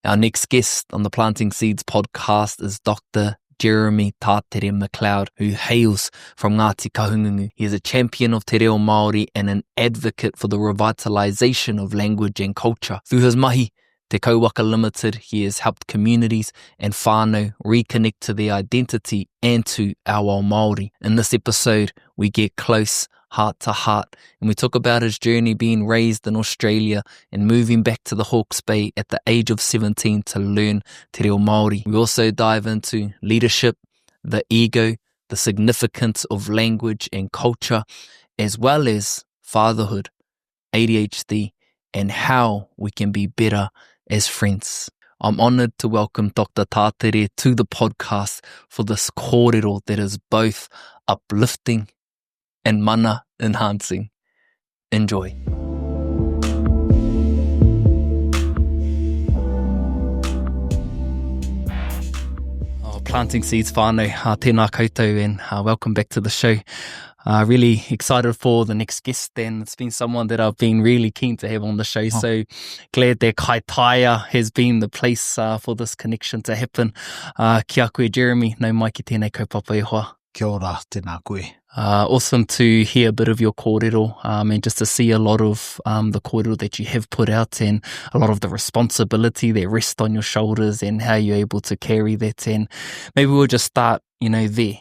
Our next guest on the Planting Seeds podcast is Dr. Jeremy Tātere MacLeod, who hails from Ngāti Kahungunu. He is a champion of te reo Māori and an advocate for the revitalisation of language and culture. Through his mahi, Te Kauwaka Limited, he has helped communities and whānau reconnect to their identity and to our Māori. In this episode, we get close, heart to heart, and we talk about his journey being raised in Australia and moving back to the Hawke's Bay at the age of 17 to learn te reo Māori. We also dive into leadership, the ego, the significance of language and culture, as well as fatherhood, ADHD, and how we can be better as friends. I'm honoured to welcome Dr. Tātere to the podcast for this kōrero that is both uplifting and mana enhancing. Enjoy. Planting Seeds whānau, tēnā koutou, and welcome back to the show. Really excited for the next guest, and it's been someone that I've been really keen to have on the show. So glad that Kaitaia has been the place for this connection to happen. Kia koe, Jeremy, nau mai ki tēnei kaupapa e hoa. Kia ora, tēnā koe. Awesome to hear a bit of your kōrero, and just to see a lot of the kōrero that you have put out and a lot of the responsibility that rests on your shoulders and how you're able to carry that. And maybe we'll just start, there,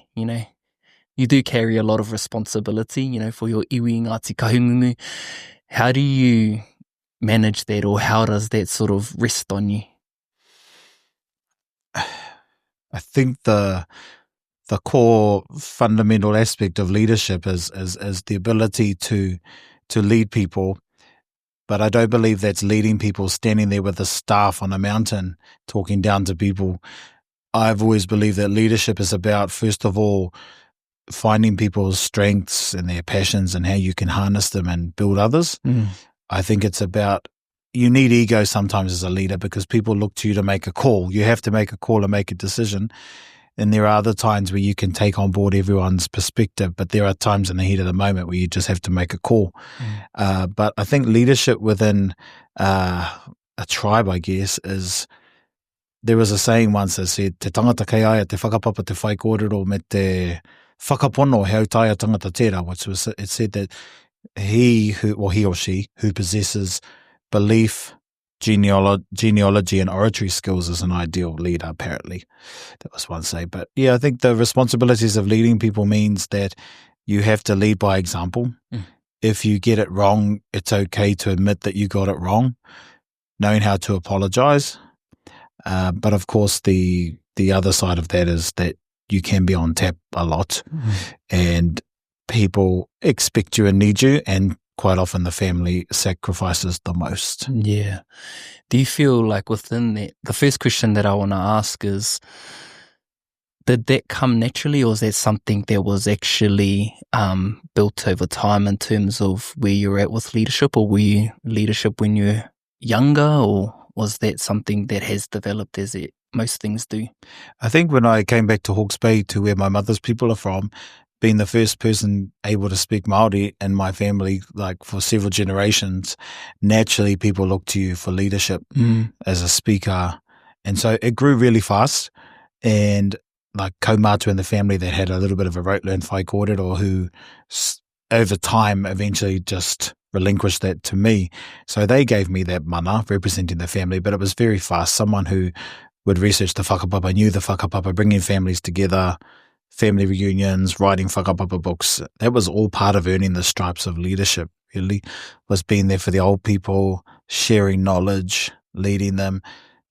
You do carry a lot of responsibility, for your iwi Ngāti Kahungunu. How do you manage that, or how does that sort of rest on you? I think the core fundamental aspect of leadership is the ability to lead people, but I don't believe that's leading people standing there with a staff on a mountain talking down to people. I've always believed that leadership is about, first of all, finding people's strengths and their passions and how you can harness them and build others. I think it's about, you need ego sometimes as a leader because people look to you to make a call. You have to make a call and make a decision. And there are other times where you can take on board everyone's perspective, but there are times in the heat of the moment where you just have to make a call. But I think leadership within a tribe, I guess, is, there was a saying once that said, te tangata kei aia te whakapapa te whai kōrero me te whakapono he autaia tangata tērā, which was, it said that he or she who possesses belief, genealogy and oratory skills is an ideal leader, apparently. That was one say. But yeah, I think the responsibilities of leading people means that you have to lead by example. If you get it wrong, it's okay to admit that you got it wrong, knowing how to apologize. But of course, the other side of that is that you can be on tap a lot and people expect you and need you, and quite often the family sacrifices the most. Yeah. Do you feel like within that, the first question that I want to ask is, did that come naturally, or is that something that was actually built over time in terms of where you're at with leadership, or were you leadership when you're younger, or was that something that has developed as most things do? I think when I came back to Hawke's Bay, to where my mother's people are from, being the first person able to speak Māori in my family, like for several generations, naturally people look to you for leadership as a speaker. And so it grew really fast. And like kaumātua in the family that had a little bit of a rote learned whai kōrero, who over time eventually just relinquished that to me. So they gave me that mana representing the family, but it was very fast. Someone who would research the whakapapa, knew the whakapapa, bringing families together, family reunions, writing whakapapa books. That was all part of earning the stripes of leadership, really, was being there for the old people, sharing knowledge, leading them,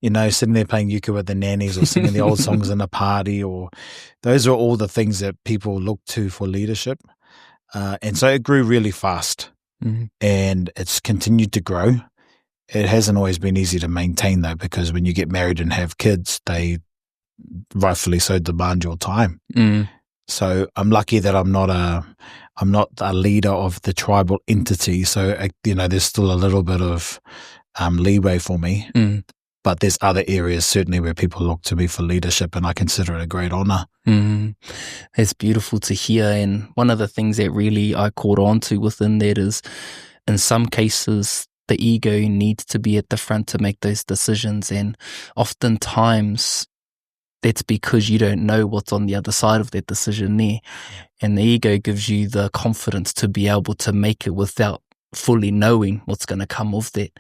sitting there playing euchre with the nannies or singing the old songs in a party, or those are all the things that people look to for leadership. And so it grew really fast and it's continued to grow. It hasn't always been easy to maintain though, because when you get married and have kids, they rightfully so demand your time. So I'm lucky that I'm not a leader of the tribal entity. So there's still a little bit of leeway for me. But there's other areas certainly where people look to me for leadership, and I consider it a great honour. It's beautiful to hear. And one of the things that really I caught on to within that is, in some cases, the ego needs to be at the front to make those decisions, and oftentimes that's because you don't know what's on the other side of that decision there. And the ego gives you the confidence to be able to make it without fully knowing what's going to come of that.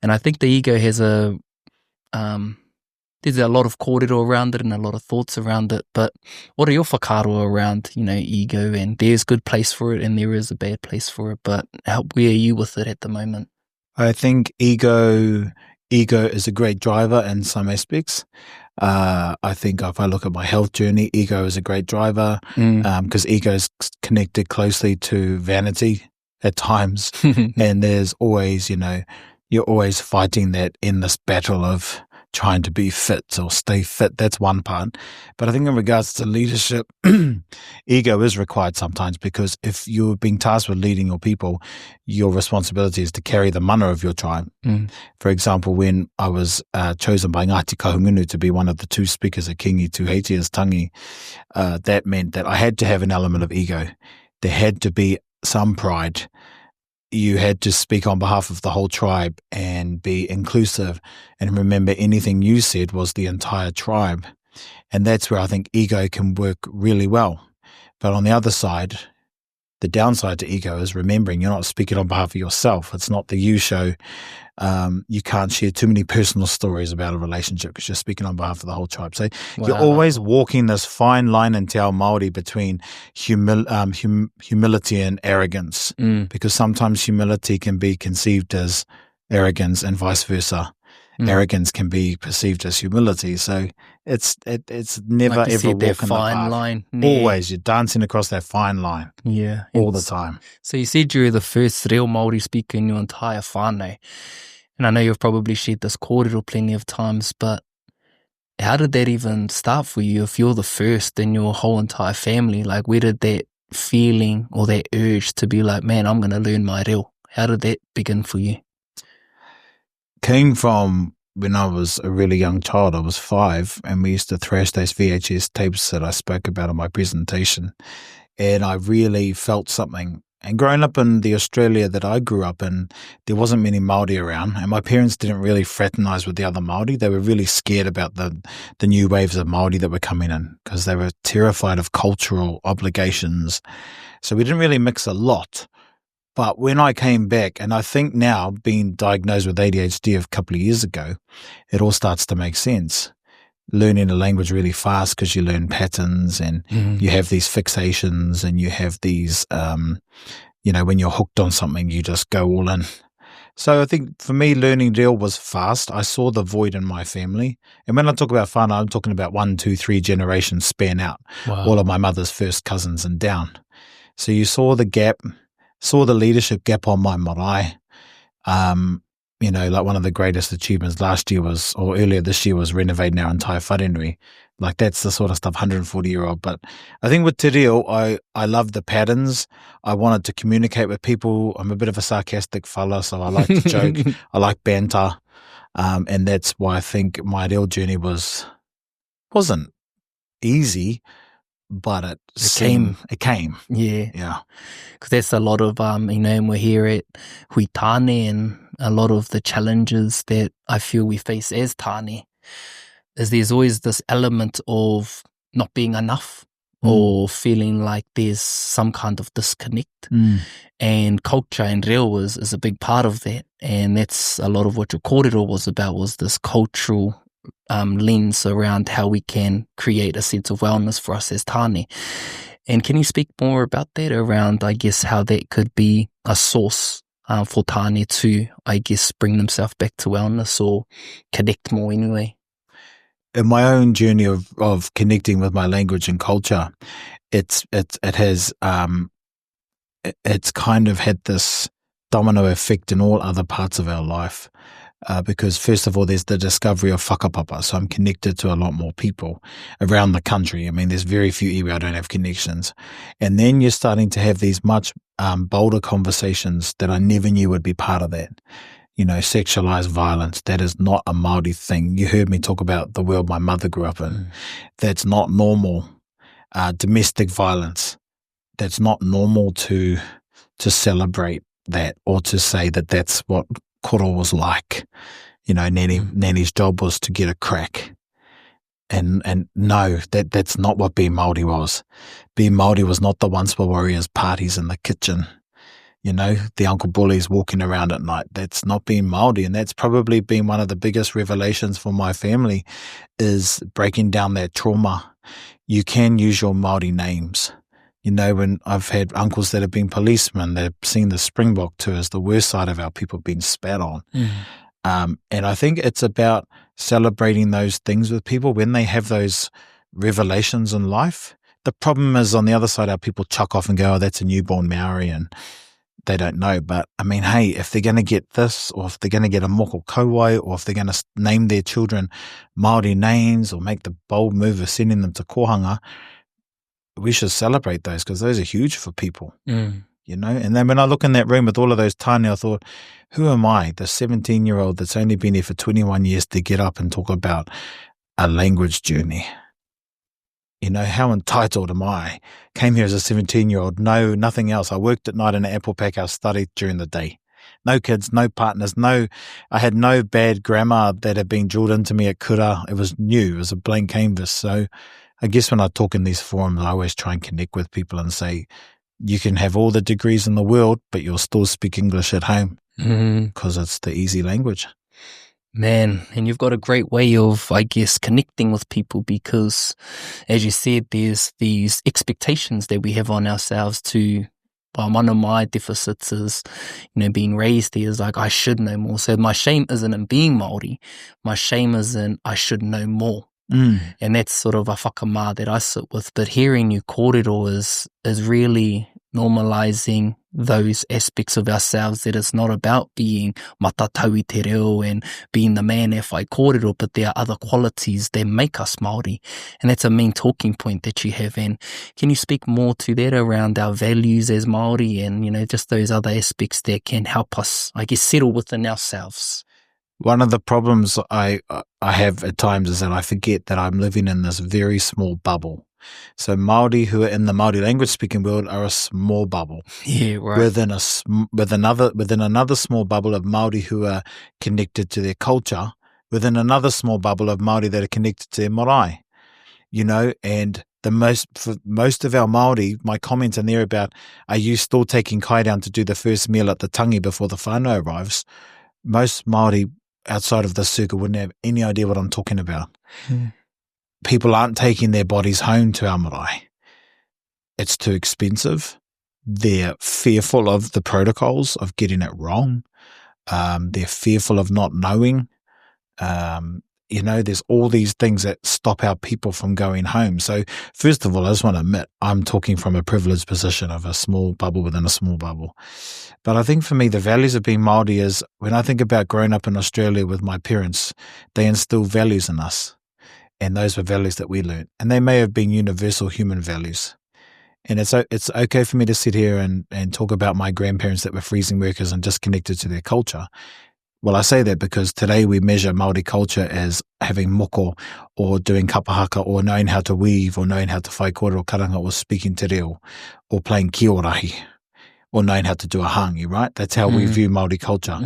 And I think the ego has there's a lot of kōrero around it and a lot of thoughts around it. But what are your whakaaro around, ego? And there's a good place for it and there is a bad place for it. But where are you with it at the moment? I think ego is a great driver in some aspects. I think if I look at my health journey, ego is a great driver because ego is connected closely to vanity at times. And there's always, you're always fighting that endless battle of trying to be fit or stay fit. That's one part. But I think in regards to leadership, ego is required sometimes, because if you're being tasked with leading your people, your responsibility is to carry the mana of your tribe. For example, when I was chosen by Ngāti Kahungunu to be one of the 2 speakers at Kingi Tuheitia Tangi, that meant that I had to have an element of ego. There had to be some pride. You had to speak on behalf of the whole tribe and be inclusive. And remember, anything you said was the entire tribe. And that's where I think ego can work really well. But on the other side, the downside to ego is remembering you're not speaking on behalf of yourself. It's not the you show. You can't share too many personal stories about a relationship because you're speaking on behalf of the whole tribe. So you're always walking this fine line in Te Ao Māori between humility and arrogance, because sometimes humility can be conceived as arrogance and vice versa. Arrogance can be perceived as humility. So it's never like ever walking that fine line. Always you're dancing across that fine line. Yeah, all the time. So you said you were the first Reo Māori speaker in your entire whānau. And I know you've probably shared this kōrero plenty of times, but how did that even start for you? If you're the first in your whole entire family, like where did that feeling or that urge to be like, man, I'm going to learn my reo, how did that begin for you? Came from when I was a really young child. I was 5, and we used to thrash those VHS tapes that I spoke about in my presentation. And I really felt something. And growing up in the Australia that I grew up in, there wasn't many Māori around, and my parents didn't really fraternise with the other Māori. They were really scared about the new waves of Māori that were coming in, because they were terrified of cultural obligations. So we didn't really mix a lot. But when I came back, and I think now, being diagnosed with ADHD a couple of years ago, it all starts to make sense. Learning a language really fast because you learn patterns, and you have these fixations, and you have these, when you're hooked on something, you just go all in. So I think for me, learning reo was fast. I saw the void in my family. And when I talk about whānau, I'm talking about 1, 2, 3 generations span out. Wow. All of my mother's first cousins and down. So you saw the gap, saw the leadership gap on my marae. Like one of the greatest achievements earlier this year was renovating our entire wharenui. Like that's the sort of stuff, 140-year-old. But I think with te reo, I love the patterns. I wanted to communicate with people. I'm a bit of a sarcastic fella, so I like to joke. I like banter. And that's why I think my reo journey wasn't easy, but it came. Yeah. Because that's a lot of, and we're here at Hui Tāne, and a lot of the challenges that I feel we face as Tāne is there's always this element of not being enough or feeling like there's some kind of disconnect. And culture and reo is a big part of that. And that's a lot of what your kōrero was about, was this cultural lens around how we can create a sense of wellness for us as Tāne. And can you speak more about that, around, I guess, how that could be a source for Tāne to, I guess, bring themselves back to wellness or connect more anyway? In my own journey of connecting with my language and culture, it's kind of had this domino effect in all other parts of our life. Because first of all, there's the discovery of whakapapa. So I'm connected to a lot more people around the country. I mean, there's very few iwi I don't have connections. And then you're starting to have these much bolder conversations that I never knew would be part of that. Sexualized violence, that is not a Māori thing. You heard me talk about the world my mother grew up in. That's not normal. Domestic violence, that's not normal to celebrate that, or to say that that's what koro was like. Nanny's job was to get a crack. And no, that's not what being Māori was. Being Māori was not the once were warriors parties in the kitchen. The uncle bullies walking around at night. That's not being Māori. And that's probably been one of the biggest revelations for my family, is breaking down that trauma. You can use your Māori names. When I've had uncles that have been policemen, they've seen the Springbok tours, the worst side of our people being spat on. And I think it's about celebrating those things with people when they have those revelations in life. The problem is on the other side, our people chuck off and go, oh, that's a newborn Maori, and they don't know. But I mean, hey, if they're going to get this, or if they're going to get a moko kauai, or if they're going to name their children Māori names, or make the bold move of sending them to kohanga, we should celebrate those, because those are huge for people. And then when I look in that room with all of those tāne, I thought, who am I, the 17-year-old that's only been here for 21 years, to get up and talk about a language journey? How entitled am I? Came here as a 17-year-old, no, nothing else. I worked at night in an apple pack house, studied during the day. No kids, no partners, I had no bad grammar that had been drilled into me at kura. It was new, it was a blank canvas. So I guess when I talk in these forums, I always try and connect with people and say, you can have all the degrees in the world, but you'll still speak English at home, because it's the easy language. Man, and you've got a great way of, I guess, connecting with people, because, as you said, there's these expectations that we have on ourselves to. Well, one of my deficits is, being raised there is like, I should know more. So my shame isn't in being Māori. My shame is in, I should know more. And that's sort of a whakamā that I sit with. But hearing you kōrero is really normalizing those aspects of ourselves, that it's not about being matatau i te reo and being the man e whai kōrero, but there are other qualities that make us Māori. And that's a main talking point that you have. And can you speak more to that around our values as Māori and, just those other aspects that can help us, I guess, settle within ourselves? One of the problems I have at times is that I forget that I'm living in this very small bubble. So Māori who are in the Māori language speaking world are a small bubble. Yeah, right. Within another small bubble of Māori who are connected to their culture, within another small bubble of Māori that are connected to their marae. And for most of our Māori, my comments in there about, are you still taking kai down to do the first meal at the tangi before the whānau arrives? Most Māori outside of this circle wouldn't have any idea what I'm talking about. People aren't taking their bodies home to our marae. It's too expensive. They're fearful of the protocols, of getting it wrong. They're fearful of not knowing. There's all these things that stop our people from going home. So first of all, I just want to admit, I'm talking from a privileged position of a small bubble within a small bubble. But I think for me, the values of being Māori is, when I think about growing up in Australia with my parents, they instill values in us. And those were values that we learned. And they may have been universal human values. And it's okay for me to sit here and talk about my grandparents that were freezing workers and disconnected to their culture. Well, I say that because today we measure Māori culture as having moko, or doing kapahaka, or knowing how to weave, or knowing how to whai kōrero karanga, or speaking te reo, or playing kiorahi, or knowing how to do a hangi, right? That's how we view Māori culture.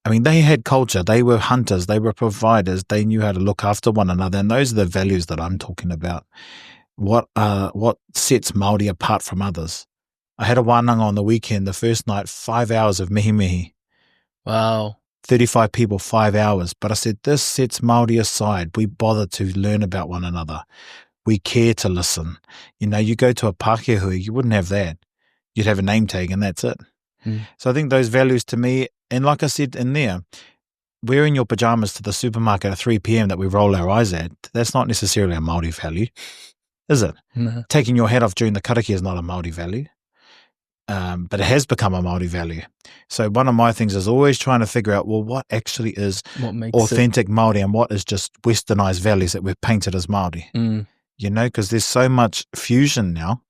I mean, they had culture. They were hunters. They were providers. They knew how to look after one another. And those are the values that I'm talking about. What sets Māori apart from others? I had a wānanga on the weekend, the first night, 5 hours of mihi mihi. Wow. 35 people, 5 hours. But I said, this sets Māori aside. We bother to learn about one another. We care to listen. You go to a Pākehui, you wouldn't have that. You'd have a name tag and that's it. So I think those values to me, and like I said in there, wearing your pajamas to the supermarket at 3 p.m. that we roll our eyes at, that's not necessarily a Māori value, is it? No. Taking your hat off during the kariki is not a Māori value, but it has become a Māori value. So one of my things is always trying to figure out, well, what actually is authentic Māori and what is just westernized values that we've painted as Māori, because there's so much fusion now.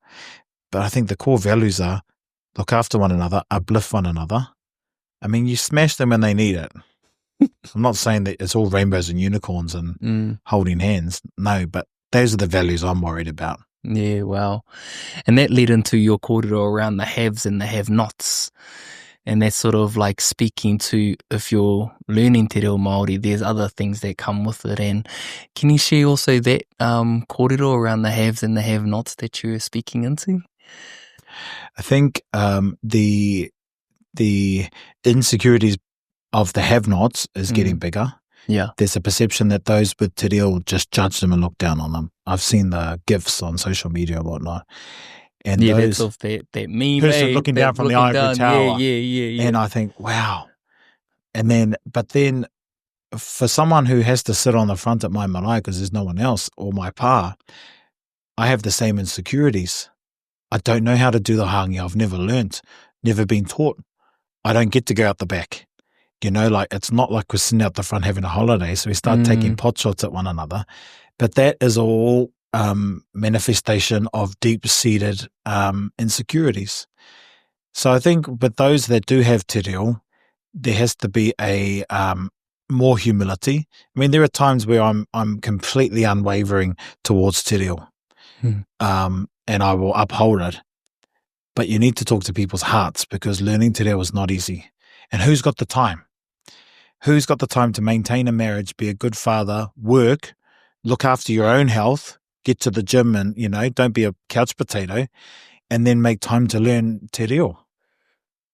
But I think the core values are look after one another, uplift one another. I mean, you smash them when they need it. I'm not saying that it's all rainbows and unicorns and holding hands. No, but those are the values I'm worried about. Yeah, wow. And that led into your kōrero around the haves and the have-nots. And that's sort of like speaking to, if you're learning te reo Māori, there's other things that come with it. And can you share also that kōrero around the haves and the have-nots that you were speaking into? I think the insecurities of the have-nots is getting bigger. Yeah. There's a perception that those with te reo just judge them and look down on them. I've seen the GIFs on social media and whatnot. And that's of that meme person looking down from the ivory tower. Yeah. And I think, wow. But then for someone who has to sit on the front at my marae because there's no one else, or my pa, I have the same insecurities. I don't know how to do the hangi. I've never learnt, never been taught. I don't get to go out the back. Like it's not like we're sitting out the front having a holiday, so we start taking pot shots at one another. But that is all manifestation of deep-seated insecurities. So I think with those that do have te reo, there has to be a more humility. I mean, there are times where I'm completely unwavering towards te reo, and I will uphold it. But you need to talk to people's hearts, because learning te reo is not easy. And who's got the time? Who's got the time to maintain a marriage, be a good father, work, look after your own health, get to the gym and, don't be a couch potato, and then make time to learn te reo?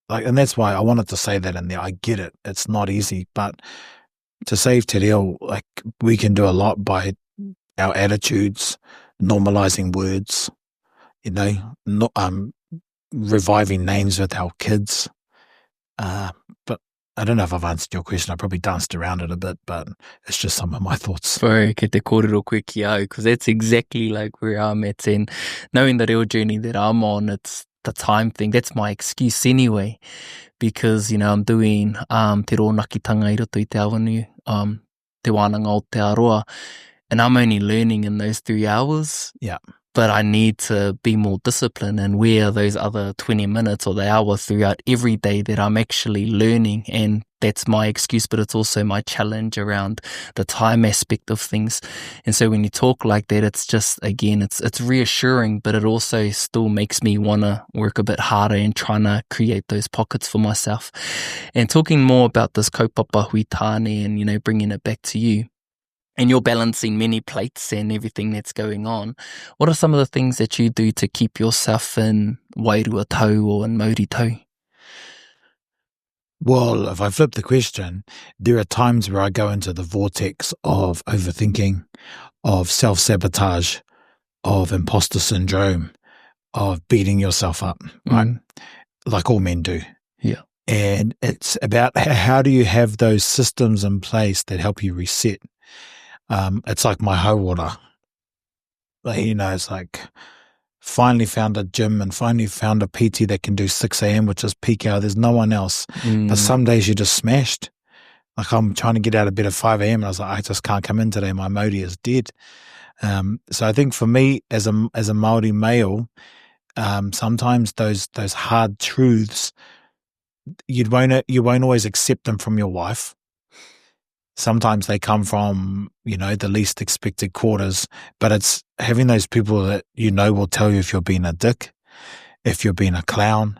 And that's why I wanted to say that in there. I get it. It's not easy, but to save te reo, we can do a lot by our attitudes, normalizing words, reviving names with our kids. But I don't know if I've answered your question. I probably danced around it a bit, but it's just some of my thoughts. Sorry, ke te kōrero koe ki au, because that's exactly like where I'm at. And knowing the real journey that I'm on, it's the time thing. That's my excuse anyway, because, I'm doing te rōnakitanga I roto I te awanui, te wānanga o te aroa, and I'm only learning in those 3 hours. Yeah. But I need to be more disciplined, and where are those other 20 minutes or the hour throughout every day that I'm actually learning. And that's my excuse, but it's also my challenge around the time aspect of things. And so when you talk like that, it's just, again, it's reassuring, but it also still makes me want to work a bit harder and trying to create those pockets for myself. And talking more about this kaupapa hui tāne and, bringing it back to you. And you're balancing many plates and everything that's going on. What are some of the things that you do to keep yourself in wairua tau or in mauri tau? Well, if I flip the question, there are times where I go into the vortex of overthinking, of self-sabotage, of imposter syndrome, of beating yourself up, right? Like all men do. Yeah. And it's about how do you have those systems in place that help you reset. It's like my water. It's like finally found a gym and finally found a PT that can do 6 a.m., which is peak hour. There's no one else. But some days you're just smashed. Like I'm trying to get out of bed at 5 a.m. and I was like, I just can't come in today. My Māori is dead. So I think for me as a Māori male, sometimes those hard truths, you won't always accept them from your wife. Sometimes they come from, the least expected quarters, but it's having those people that will tell you if you're being a dick, if you're being a clown,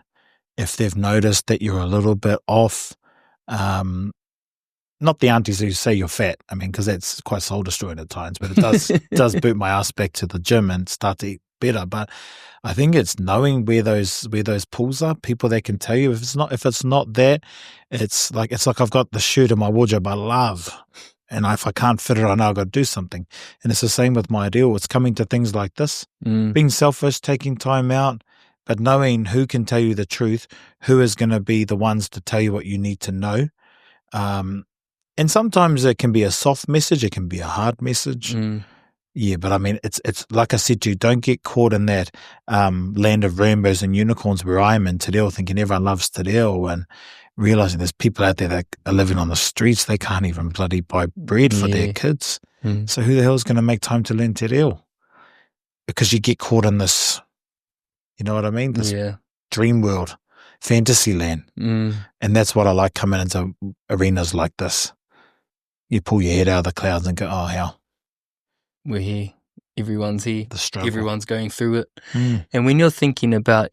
if they've noticed that you're a little bit off. Not the aunties who say you're fat, because that's quite soul destroying at times, but it does boot my ass back to the gym and start to eat better. But I think it's knowing where those pulls are, people that can tell you if it's not that, it's like I've got the shirt in my wardrobe I love, and if I can't fit it, I know I've got to do something. And it's the same with my ideal. It's coming to things like this, being selfish, taking time out, but knowing who can tell you the truth, who is going to be the ones to tell you what you need to know. And sometimes it can be a soft message, it can be a hard message. Yeah, but it's like I said to you, don't get caught in that land of rainbows and unicorns where I am in te reo, thinking everyone loves te reo, and realizing there's people out there that are living on the streets. They can't even bloody buy bread for their kids. So who the hell is going to make time to learn te reo? Because you get caught in this, you know what I mean? This dream world, fantasy land. And that's what I like coming into arenas like this. You pull your head out of the clouds and go, oh, hell. We're here. everyone's here, the struggle. everyone's going through it. And when you're thinking about,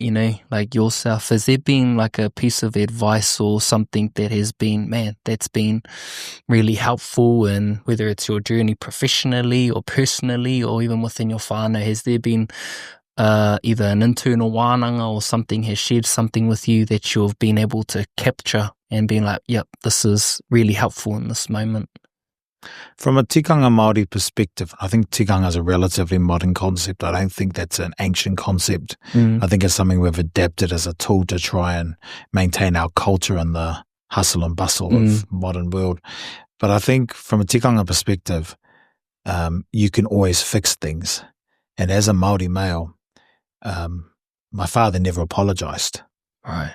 like yourself, has there been like a piece of advice or something that has been, that's been really helpful, and whether it's your journey professionally or personally or even within your whānau, has there been either an internal wānanga or something has shared something with you that you've been able to capture and been like, yep, this is really helpful in this moment? From a tikanga Māori perspective, I think tikanga is a relatively modern concept. I don't think that's an ancient concept. I think it's something we've adapted as a tool to try and maintain our culture in the hustle and bustle of modern world. But I think from a tikanga perspective, you can always fix things. And as a Māori male, my father never apologised. Right.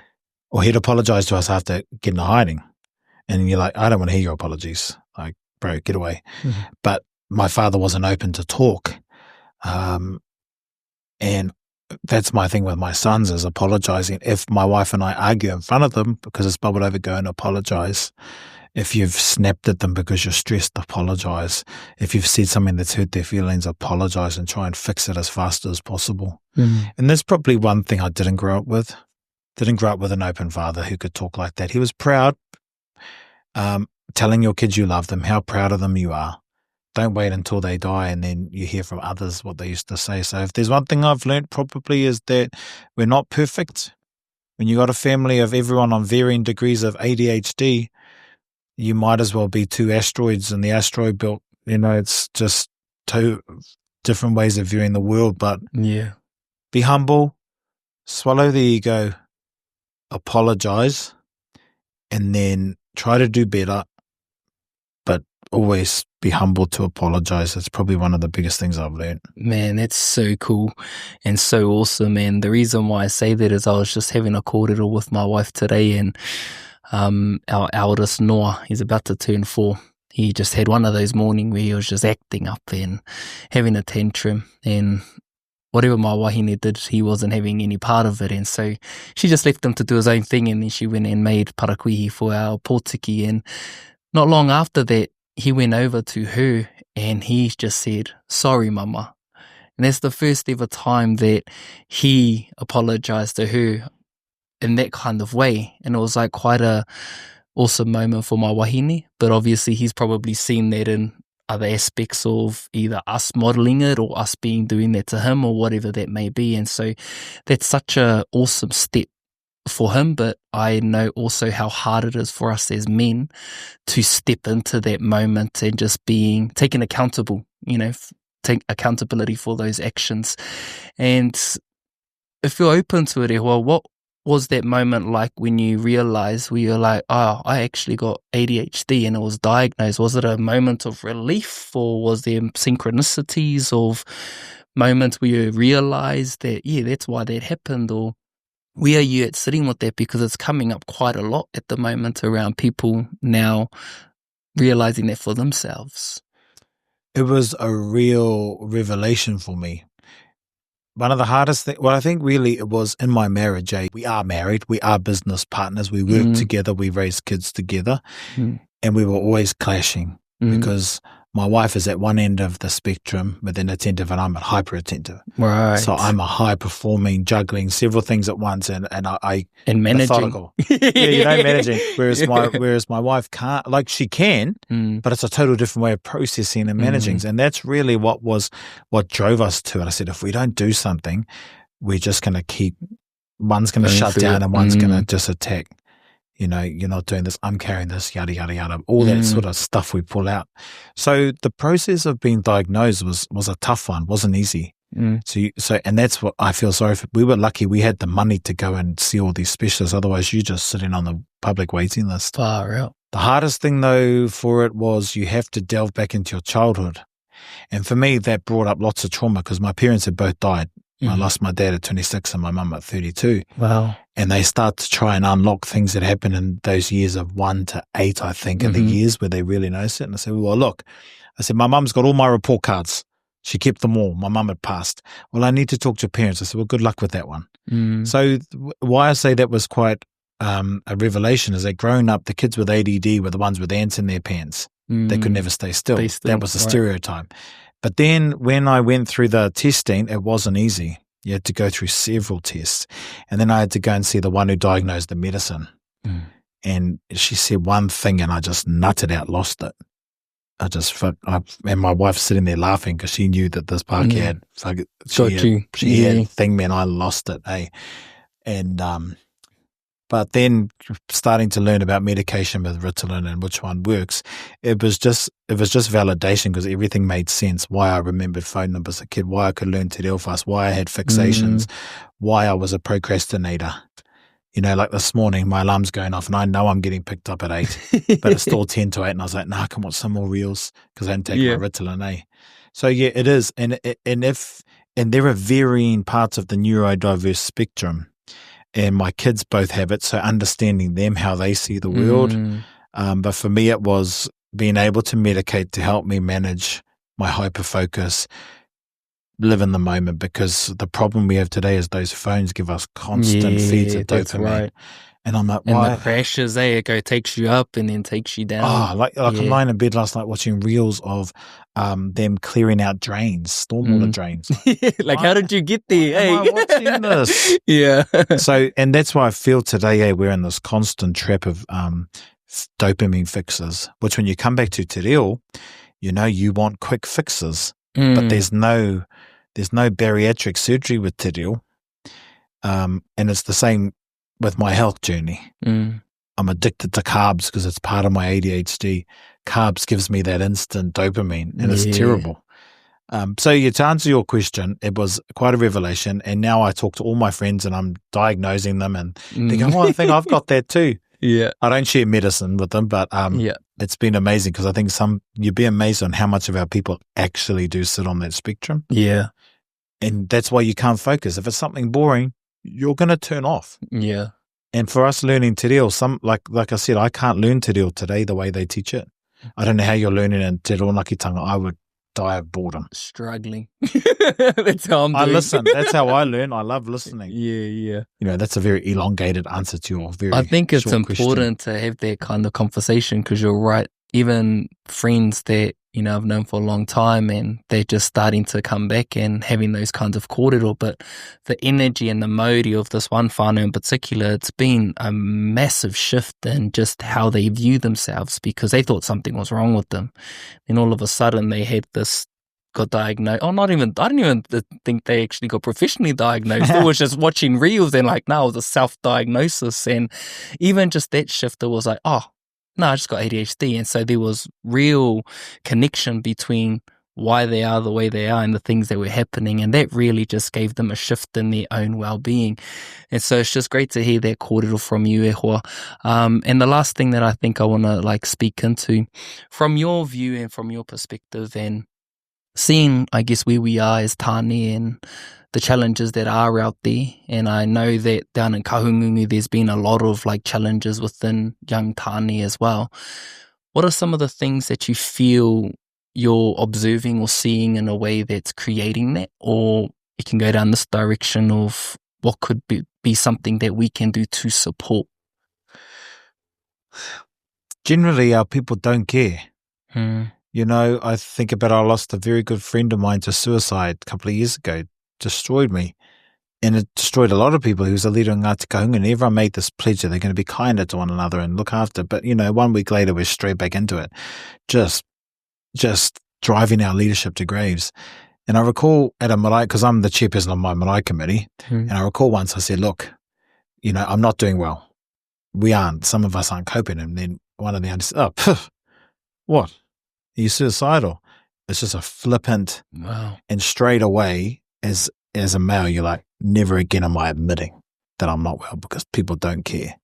Or he'd apologise to us after getting to hiding. And you're like, I don't want to hear your apologies. Like, bro, get away. But my father wasn't open to talk. And that's my thing with my sons, is apologising. If my wife and I argue in front of them because it's bubbled over, go and apologise. If you've snapped at them because you're stressed, apologise. If you've said something that's hurt their feelings, apologise and try and fix it as fast as possible. And that's probably one thing I didn't grow up with. Didn't grow up with an open father who could talk like that. He was proud. Telling your kids you love them, how proud of them you are. Don't wait until they die and then you hear from others what they used to say. So if there's one thing I've learned probably is that we're not perfect. When you got a family of everyone on varying degrees of ADHD, you might as well be two asteroids in the asteroid belt. It's just two different ways of viewing the world. But be humble, swallow the ego, apologize, and then try to do better. But always be humble to apologize. That's probably one of the biggest things I've learned. Man, that's so cool and so awesome. And the reason why I say that is I was just having a kōrero with my wife today, and our eldest Noah, he's about to turn 4. He just had one of those mornings where he was just acting up and having a tantrum, and whatever my wahine did, he wasn't having any part of it. And so she just left him to do his own thing, and then she went and made parakuihi for our pōtiki. And not long after that, he went over to her and he just said, "Sorry, mama." And that's the first ever time that he apologized to her in that kind of way. And it was like quite a awesome moment for my wahine. But obviously he's probably seen that in other aspects of either us modeling it or us doing that to him or whatever that may be. And so that's such a awesome step for him, but I know also how hard it is for us as men to step into that moment and just taken accountable, take accountability for those actions. And if you're open to it, well, what was that moment like when you realized, where you're like, oh, I actually got ADHD and it was diagnosed? Was it a moment of relief, or was there synchronicities of moments where you realized that, that's why that happened? Or where are you at sitting with that? Because it's coming up quite a lot at the moment around people now realizing that for themselves. It was a real revelation for me. One of the hardest things, I think really it was in my marriage. We are married, we are business partners, we work together, we raise kids together, and we were always clashing because my wife is at one end of the spectrum with inattentive and I'm hyper-attentive. Right. So I'm a high-performing, juggling several things at once, and I and managing. Methodical. Managing. Whereas my wife can't, like she can, but it's a total different way of processing and managing. And that's really what drove us to it. I said, if we don't do something, we're just going to keep, one's going to shut down and one's going to just attack. You're not doing this, I'm carrying this, yada, yada, yada, all that sort of stuff we pull out. So the process of being diagnosed was a tough one, wasn't easy. So and that's what I feel sorry for. We were lucky we had the money to go and see all these specialists. Otherwise, you're just sitting on the public waiting list. Far out. The hardest thing, though, for it was you have to delve back into your childhood. And for me, that brought up lots of trauma because my parents had both died. I lost my dad at 26 and my mum at 32. Wow. And they start to try and unlock things that happen in those years of 1 to 8, I think, in the years where they really notice it. And I said, well, look, my mum's got all my report cards. She kept them all. My mum had passed. Well, I need to talk to your parents. I said, well, good luck with that one. So why I say that was quite a revelation is that growing up, the kids with ADD were the ones with ants in their pants. They could never stay still. That was a stereotype. But then when I went through the testing, it wasn't easy. You had to go through several tests. And then I had to go and see the one who diagnosed the medicine. And she said one thing and I just nutted out, lost it. And my wife's sitting there laughing because she knew that this Pākehā had, she had a thing, man, I lost it, eh? And, but then starting to learn about medication with Ritalin and which one works, it was just validation because everything made sense. Why I remembered phone numbers as a kid, why I could learn te reo fast, why I had fixations, why I was a procrastinator. You know, like this morning, my alarm's going off and I know I'm getting picked up at 8, but it's still 10 to 8. And I was like, I can watch some more reels because I didn't take my Ritalin, eh? So yeah, it is. And there are varying parts of the neurodiverse spectrum. And my kids both have it, so understanding them, how they see the world. But for me, it was being able to medicate to help me manage my hyperfocus, live in the moment, because the problem we have today is those phones give us constant feeds of dopamine. Right. And I'm like, why? And the crashes, it takes you up and then takes you down. I'm lying in bed last night watching reels of them clearing out drains, stormwater drains. How did you get there? Am I watching this? So, and that's why I feel today, we're in this constant trap of dopamine fixes, which when you come back to te reo, you want quick fixes, but there's no bariatric surgery with te reo. And it's the same with my health journey. I'm addicted to carbs because it's part of my ADHD. Carbs gives me that instant dopamine and it's terrible. So to answer your question, it was quite a revelation. And now I talk to all my friends and I'm diagnosing them and they go, I think I've got that too. I don't share medicine with them, but it's been amazing because I think you'd be amazed on how much of our people actually do sit on that spectrum. And that's why you can't focus. If it's something boring, you're going to turn off. And for us learning te reo, like I said, I can't learn te reo today the way they teach it. I don't know how you're learning in te reo-nakitanga. I would die of boredom. Struggling. That's how I'm doing. I listen. That's how I learn. I love listening. That's a very elongated answer to your very I think it's question. important to have that kind of conversation because you're right. Even friends that, I've known for a long time and they're just starting to come back and having those kinds of kōrero, but the energy and the mauri of this one whānau in particular, it's been a massive shift in just how they view themselves because they thought something was wrong with them. And all of a sudden they had this, got diagnosed. I don't even think they actually got professionally diagnosed. It was just watching reels and it was a self-diagnosis. And even just that shift, it was like, no, I just got ADHD. And so there was real connection between why they are the way they are and the things that were happening. And that really just gave them a shift in their own well-being. And so it's just great to hear that kōrero from you, Ehua. And the last thing that I think I want to speak into from your view and from your perspective and seeing, I guess, where we are as tāne and the challenges that are out there. And I know that down in Kahungunu, there's been a lot of challenges within young tāne as well. What are some of the things that you feel you're observing or seeing in a way that's creating that? Or it can go down this direction of what could be something that we can do to support? Generally, our people don't care. I think about I lost a very good friend of mine to suicide a couple of years ago. Destroyed me, and it destroyed a lot of people. He was a leader in Ngāti Kahunga, and everyone made this pledge that they're going to be kinder to one another and look after. But 1 week later, we're straight back into it, just driving our leadership to graves. And I recall at a marae, because I'm the chairperson of my marae committee, and I recall once I said, "Look, I'm not doing well. We aren't. Some of us aren't coping." And then one of the others said, what? Are you suicidal? It's just a flippant, and straight away. As a male, you're like, never again am I admitting that I'm not well because people don't care,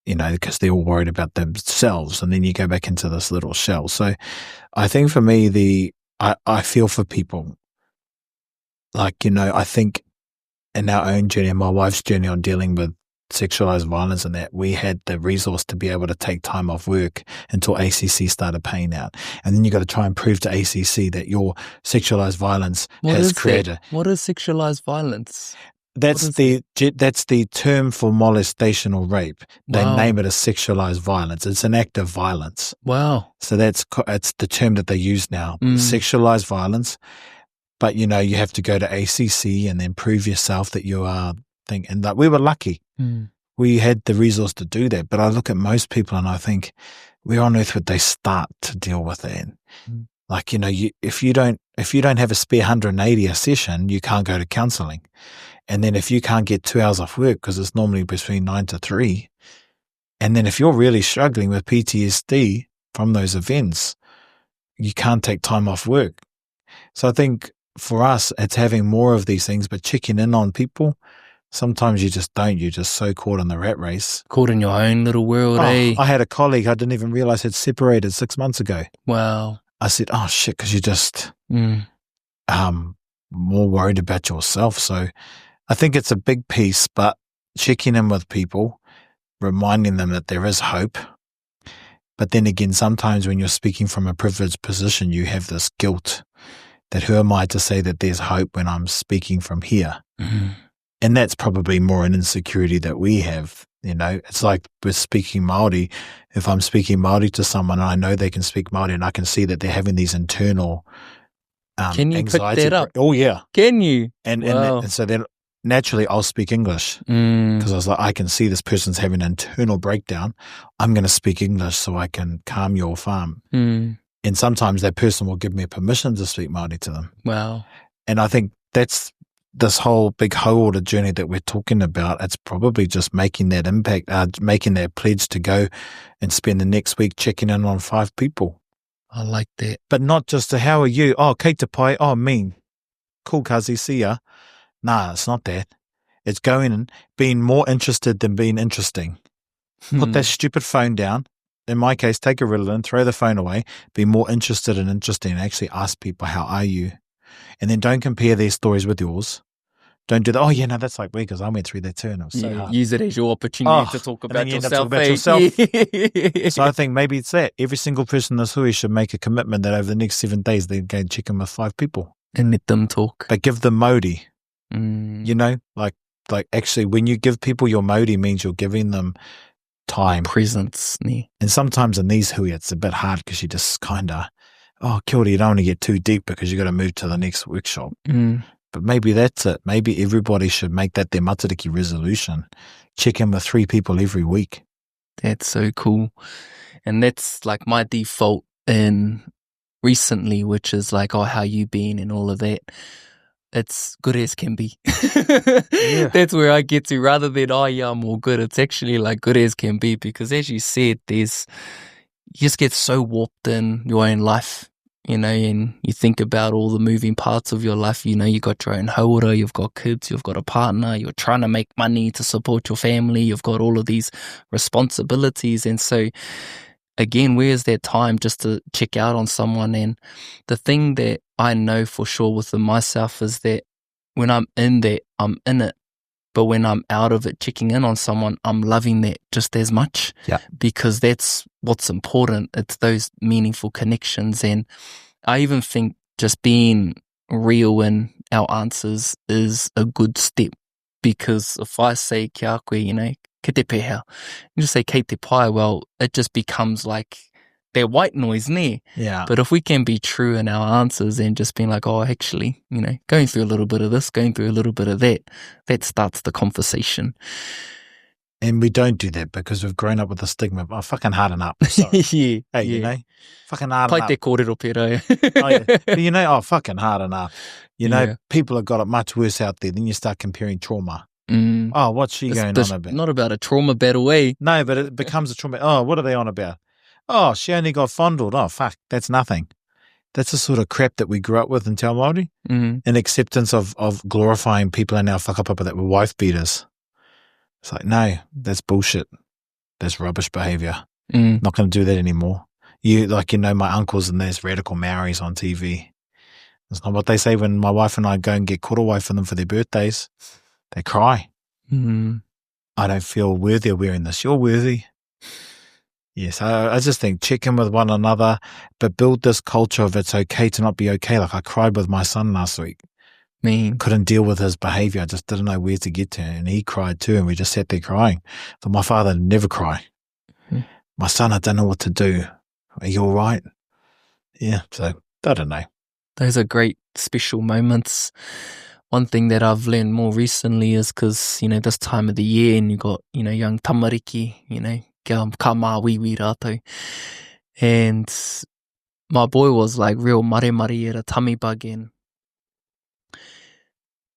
because they're all worried about themselves. And then you go back into this little shell. So I think for me, I feel for people. I think in our own journey, and my wife's journey on dealing with sexualized violence and that, we had the resource to be able to take time off work until ACC started paying out. And then you got to try and prove to ACC that your sexualized violence has created. What is sexualized violence? That's the term for molestation or rape. They Wow. name it as sexualized violence. It's an act of violence. Wow. So it's the term that they use now, sexualized violence. But, you have to go to ACC and then prove yourself that you are and that we were lucky. We had the resource to do that. But I look at most people and I think, where on earth would they start to deal with that? Like, if you don't have a spare 180 a session, you can't go to counseling. And then if you can't get 2 hours off work, because it's normally between 9 to 3, and then if you're really struggling with PTSD from those events, you can't take time off work. So I think for us, it's having more of these things, but checking in on people. Sometimes you just don't. You're just so caught in the rat race. Caught in your own little world, eh? I had a colleague I didn't even realize had separated 6 months ago. Wow. I said, oh, shit, because you're just more worried about yourself. So I think it's a big piece, but checking in with people, reminding them that there is hope. But then again, sometimes when you're speaking from a privileged position, you have this guilt that who am I to say that there's hope when I'm speaking from here? And that's probably more an insecurity that we have. It's like with speaking Māori. If I'm speaking Māori to someone and I know they can speak Māori and I can see that they're having these internal can you anxiety. pick that up? Oh, yeah. Can you? And Wow. so then naturally I'll speak English because I was like, I can see this person's having an internal breakdown. I'm going to speak English so I can calm your farm. And sometimes that person will give me permission to speak Māori to them. Wow. And I think that's this whole big hauora journey that we're talking about. It's probably just making that impact, making that pledge to go and spend the next week checking in on 5 people. I like that. But not just how are you? Oh, kei te pai. Oh, mean. Cool, Kazi, see ya. Nah, it's not that. It's going and being more interested than being interesting. Put that stupid phone down. In my case, take a Ritalin, throw the phone away, be more interested and interesting, and actually ask people, how are you? And then don't compare their stories with yours. Don't do that. Oh, yeah, no, that's like me because I went through that too and it was so hard. Use it as your opportunity to talk about yourself. So I think maybe it's that. Every single person in this hui should make a commitment that over the next 7 days they go and check in with 5 people. And let them talk. But give them modi. Like actually when you give people your modi means you're giving them time. Presence. And sometimes in these hui it's a bit hard because you just kind of, kia ora, you don't want to get too deep because you got to move to the next workshop. But maybe that's it. Maybe everybody should make that their matariki resolution. Check in with 3 people every week. That's so cool. And that's like my default in recently, which is like, oh, how you been and all of that. It's good as can be. Yeah. That's where I get to, rather than, oh yeah, I'm all good. It's actually like good as can be, because as you said, you just get so warped in your own life, and you think about all the moving parts of your life. You got your own hauora, you've got kids, you've got a partner, you're trying to make money to support your family, you've got all of these responsibilities. And so again, where's that time just to check out on someone? And the thing that I know for sure within myself is that when I'm in that, I'm in it. But when I'm out of it, checking in on someone, I'm loving that just as much. Yeah. Because that's what's important. It's those meaningful connections. And I even think just being real in our answers is a good step. Because if I say kia koe, ke te pēhea, you just say kei te pai, well, it just becomes like that white noise, ne? Yeah. But if we can be true in our answers and just being like, oh, actually, going through a little bit of this, going through a little bit of that, that starts the conversation. And we don't do that because we've grown up with the stigma of, fucking harden up. Sorry. Yeah. Hey, fucking harden Pai up. te kōrero pērā. But fucking harden up. People have got it much worse out there. Then you start comparing trauma. Oh, what's she going on about? Not about a trauma battle, eh? No, but it becomes a trauma. Oh, what are they on about? Oh, she only got fondled. Oh, fuck, that's nothing. That's the sort of crap that we grew up with in Te Māori. An acceptance of glorifying people in our whakapapa that were wife beaters. It's like, no, that's bullshit. That's rubbish behaviour. Not going to do that anymore. My uncles and there's radical Maoris on TV. That's not what they say when my wife and I go and get korowai for them for their birthdays. They cry. I don't feel worthy of wearing this. You're worthy. Yes, I just think check in with one another, but build this culture of it's okay to not be okay. Like I cried with my son last week mean. Couldn't deal with his behaviour. I just didn't know where to get to. And he cried too, and we just sat there crying. But my father never cry. Mhm. My son, I don't know what to do. Are you all right? Yeah, so I don't know. Those are great special moments. One thing that I've learned more recently is because, this time of the year and you got, young tamariki, kia mā wiwi rātou. And my boy was like real maremare at a tummy bug, and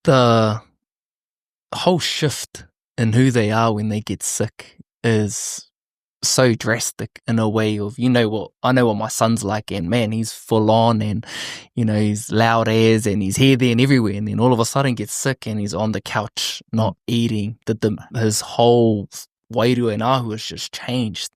the whole shift in who they are when they get sick is so drastic in a way of, I know what my son's like, and man, he's full on, and he's loud as, and he's here, there and everywhere, and then all of a sudden gets sick and he's on the couch not eating. His whole wairu and ahu has just changed.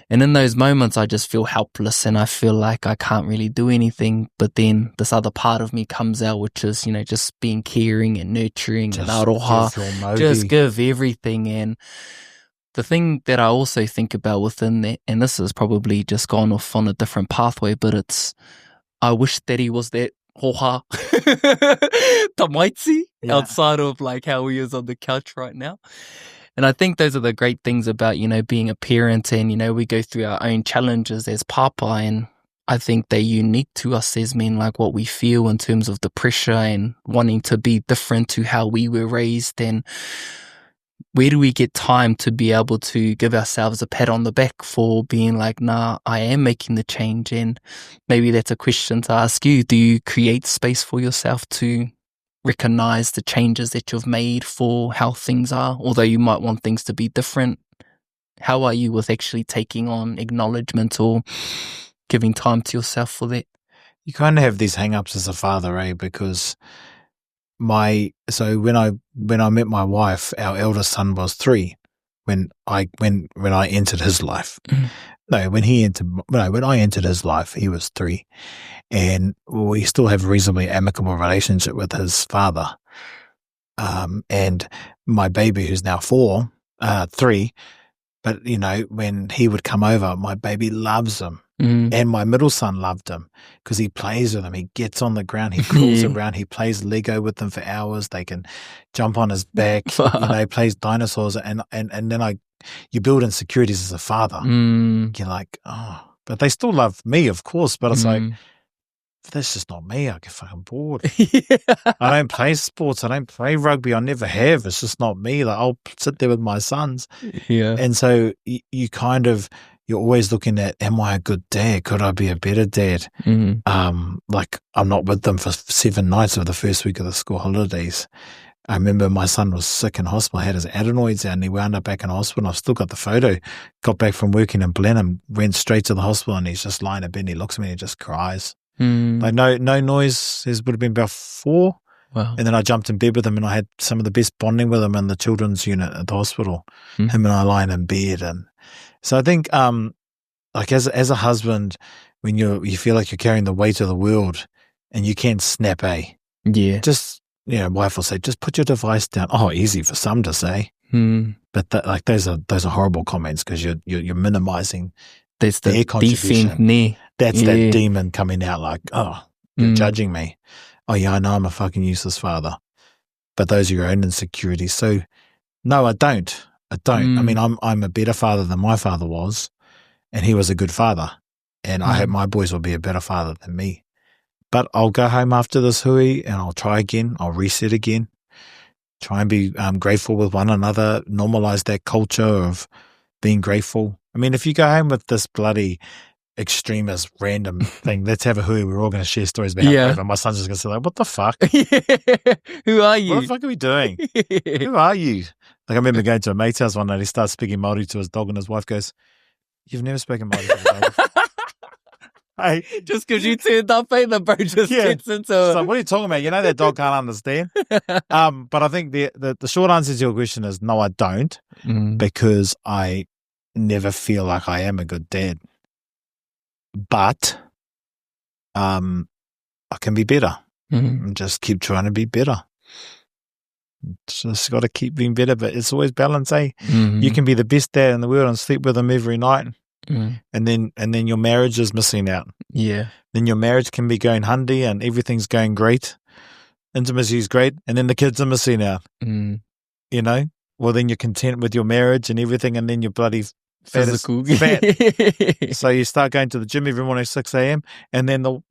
And in those moments I just feel helpless and I feel like I can't really do anything. But then this other part of me comes out, which is just being caring and nurturing and aroha, just give everything. And the thing that I also think about within that, and this has probably just gone off on a different pathway, but it's, I wish that he was that hoha tamaiti outside of like how he is on the couch right now. And I think those are the great things about, being a parent, and, we go through our own challenges as papa, and I think they're unique to us as men, like what we feel in terms of the pressure and wanting to be different to how we were raised. And where do we get time to be able to give ourselves a pat on the back for being like, nah, I am making the change? And maybe that's a question to ask you. Do you create space for yourself to recognize the changes that you've made for how things are, although you might want things to be different? How are you with actually taking on acknowledgement or giving time to yourself for that? You kind of have these hang-ups as a father, because when I met my wife, our eldest son was 3 when I entered his life. When I entered his life, he was 3. And we still have a reasonably amicable relationship with his father. And my baby, who's now 3, but when he would come over, my baby loves him. And my middle son loved him because he plays with him. He gets on the ground, he crawls around, he plays Lego with them for hours. They can jump on his back, plays dinosaurs, and then you build insecurities as a father. You're like, oh, but they still love me, of course. But it's like, that's just not me. I get fucking bored. I don't play sports. I don't play rugby. I never have. It's just not me. Like, I'll sit there with my sons. Yeah. And so you kind of, you're always looking at, am I a good dad? Could I be a better dad? Like, I'm not with them for 7 nights of the first week of the school holidays. I remember my son was sick in hospital, had his adenoids out, and he wound up back in hospital. I've still got the photo. Got back from working in Blenheim, went straight to the hospital, and he's just lying in bed, and he looks at me and he just cries. Like, no noise. It would have been about 4. Wow. And then I jumped in bed with him, and I had some of the best bonding with him in the children's unit at the hospital. Him and I lying in bed. And so I think, like as a husband, when you feel like you're carrying the weight of the world and you can't snap, just, wife will say, just put your device down. Oh, easy for some to say. But those are horrible comments, because you're minimizing their contribution. That's that demon coming out like, oh, you're judging me. Oh yeah, I know I'm a fucking useless father. But those are your own insecurities. So no, I don't. I mean, I'm a better father than my father was, and he was a good father. And I hope my boys will be a better father than me. But I'll go home after this hui and I'll try again. I'll reset again. Try and be grateful with one another. Normalize that culture of being grateful. I mean, if you go home with this bloody extremist random thing, let's have a hui. We're all going to share stories about it. And my son's just going to say, like, what the fuck? Who are you? What the fuck are we doing? Who are you? Like, I remember going to a mate's house one night. He starts speaking Māori to his dog, and his wife goes, "You've never spoken Māori to your dog." Hey, just because you turned up, the bro just gets into it. So what are you talking about? You know that dog can't understand. But I think the short answer to your question is no, I don't, because I never feel like I am a good dad. But I can be better. And just keep trying to be better. Just got to keep being better, but it's always balance, eh? You can be the best dad in the world and sleep with him every night, and then your marriage is missing out. Yeah. Then your marriage can be going handy and everything's going great, intimacy is great, and then the kids are missing out. Mm. You know, well then you're content with your marriage and everything, and then you're bloody Physical. fat. So you start going to the gym every morning at 6 a.m. and then the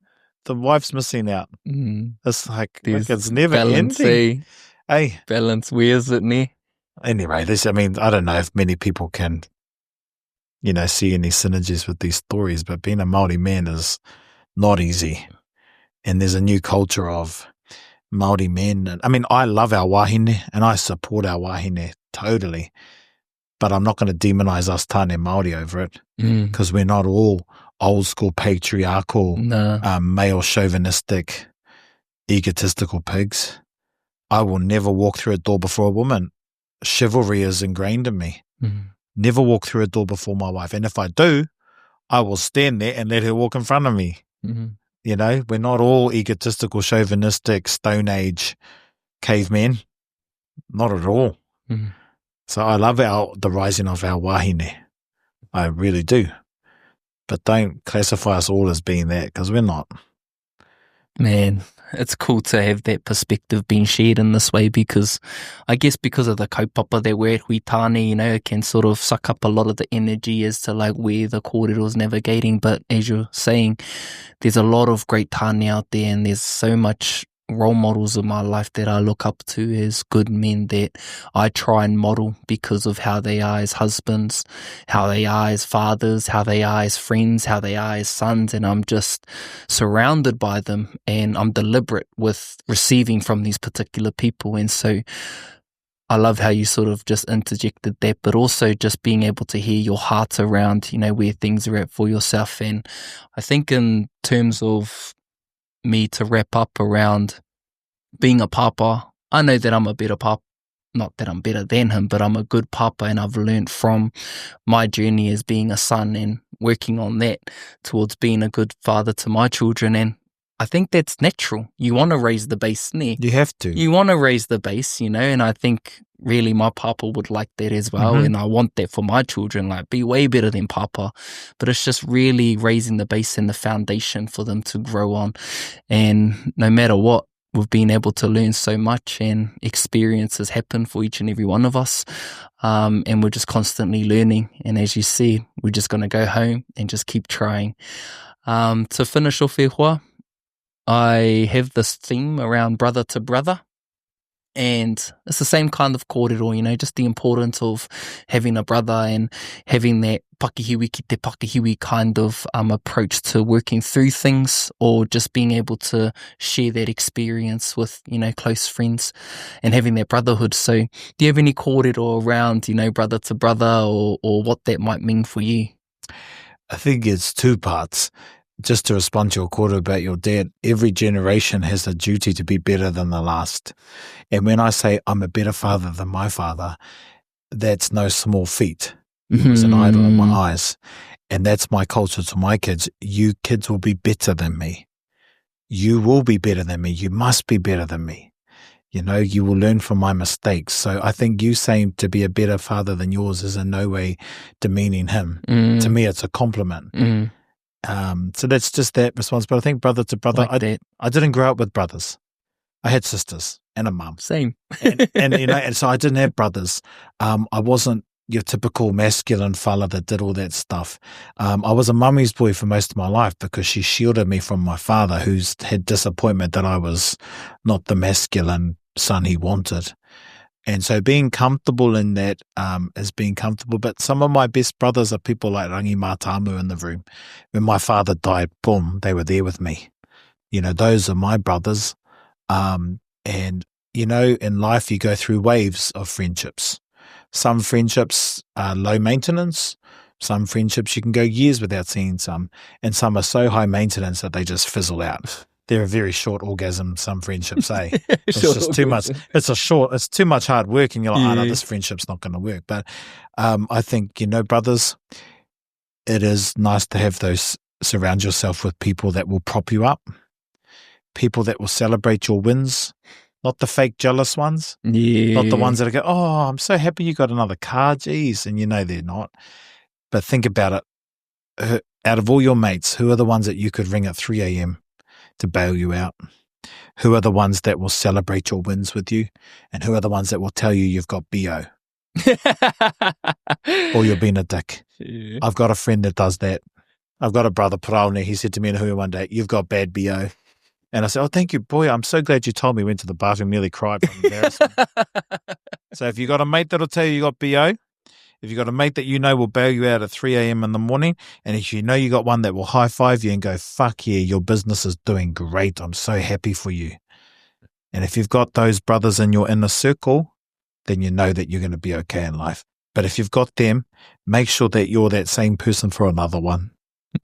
wife's missing out. Mm. It's like There's it's never balance, ending. Hey, balance. Where is it, ne? anyway, I don't know if many people can, see any synergies with these stories, but being a Māori man is not easy. And there's a new culture of Māori men. I mean, I love our wahine and I support our wahine totally, but I'm not going to demonize us tāne Māori over it because we're not all old school patriarchal, male chauvinistic, egotistical pigs. I will never walk through a door before a woman. Chivalry is ingrained in me. Never walk through a door before my wife. And if I do, I will stand there and let her walk in front of me. We're not all egotistical, chauvinistic, Stone Age cavemen. Not at all. So I love the rising of our wahine. I really do. But don't classify us all as being that, because we're not. Man, it's cool to have that perspective being shared in this way, because I guess because of the kaupapa that we're at Huitani, it can sort of suck up a lot of the energy as to like where the kōrero is navigating. But as you're saying, there's a lot of great tāne out there, and there's so much role models in my life that I look up to as good men that I try and model because of how they are as husbands, how they are as fathers, how they are as friends, how they are as sons, and I'm just surrounded by them, and I'm deliberate with receiving from these particular people. And so I love how you sort of just interjected that, but also just being able to hear your heart around, where things are at for yourself. And I think in terms of me to wrap up around being a papa, I know that I'm a better papa. Not that I'm better than him, but I'm a good papa, and I've learned from my journey as being a son and working on that towards being a good father to my children. And I think that's natural. You want to raise the base, ne? You have to. You want to raise the base, and I think really my papa would like that as well. And I want that for my children, like be way better than papa. But it's just really raising the base and the foundation for them to grow on. And no matter what, we've been able to learn so much, and experiences happen for each and every one of us. And we're just constantly learning. And as you see, we're just going to go home and just keep trying. To finish off e hoa, I have this theme around brother to brother, and it's the same kind of kōrero, just the importance of having a brother and having that pakihiwi ki te pakihiwi kind of approach to working through things, or just being able to share that experience with, close friends, and having that brotherhood. So do you have any kōrero around, brother to brother, or what that might mean for you? I think it's two parts. Just to respond to your kōrero about your dad, every generation has a duty to be better than the last. And when I say I'm a better father than my father, that's no small feat. He was an idol in my eyes. And that's my culture to my kids. You kids will be better than me. You will be better than me. You must be better than me. You will learn from my mistakes. So I think you saying to be a better father than yours is in no way demeaning him. To me, it's a compliment. So that's just that response. But I think brother to brother, like I didn't grow up with brothers. I had sisters and a mum. Same. and so I didn't have brothers. I wasn't your typical masculine fella that did all that stuff. I was a mummy's boy for most of my life because she shielded me from my father, who's had disappointment that I was not the masculine son he wanted. And so being comfortable in that is being comfortable. But some of my best brothers are people like Rangi Mātamu in the room. When my father died, boom, they were there with me. Those are my brothers. And, in life you go through waves of friendships. Some friendships are low maintenance. Some friendships you can go years without seeing some. And some are so high maintenance that they just fizzle out. They're a very short orgasm, some friendships, eh? It's just too much. It's too much hard work, and you're like, no, this friendship's not going to work. But I think, brothers, it is nice to have those, surround yourself with people that will prop you up, people that will celebrate your wins, not the fake jealous ones, not the ones that go, oh, I'm so happy you got another car, geez, and they're not. But think about it. Out of all your mates, who are the ones that you could ring at 3 a.m. to bail you out? who are the ones that will celebrate your wins with you, and who are the ones that will tell you you've got BO or you're being a dick. Yeah. I've got a friend that does that. I've got a brother, Praone. He said to me in Hui one day, "You've got bad BO." And I said, "Oh, thank you, boy. I'm so glad you told me." Went to the bathroom, nearly cried from embarrassment. So if you got a mate that'll tell you got BO, if you got a mate that you know will bail you out at 3 a.m. in the morning, and if you know you got one that will high-five you and go, "Fuck yeah, your business is doing great. I'm so happy for you." And if you've got those brothers in your inner circle, then you know that you're going to be okay in life. But if you've got them, make sure that you're that same person for another one.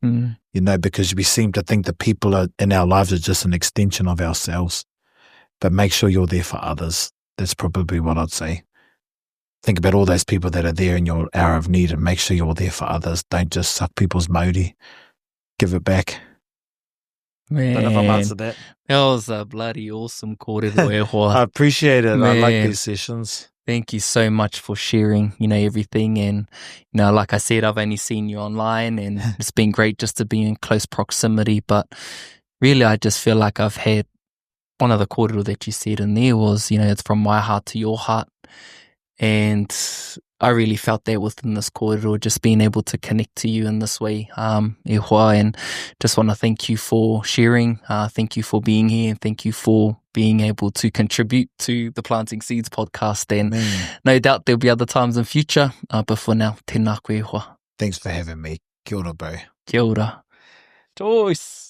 Mm. You know, because we seem to think that people in our lives are just an extension of ourselves. But make sure you're there for others. That's probably what I'd say. Think about all those people that are there in your hour of need and make sure you're there for others. Don't just suck people's mauri. Give it back. Man, Don't know if I've answered that. That was a bloody awesome kōrero e hoa. I appreciate it. I like Man. these sessions. Thank you so much for sharing, everything. And, like I said, I've only seen you online and it's been great just to be in close proximity. But really, I just feel like I've had one of the kōrero that you said in there was, it's from my heart to your heart. And I really felt that within this kōrero, just being able to connect to you in this way, e hoa, and just want to thank you for sharing, thank you for being here, and thank you for being able to contribute to the Planting Seeds podcast, and no doubt there'll be other times in future, but for now, tēnā koe e hoa. Thanks for having me. Kia ora, bro. Kia ora. Choice.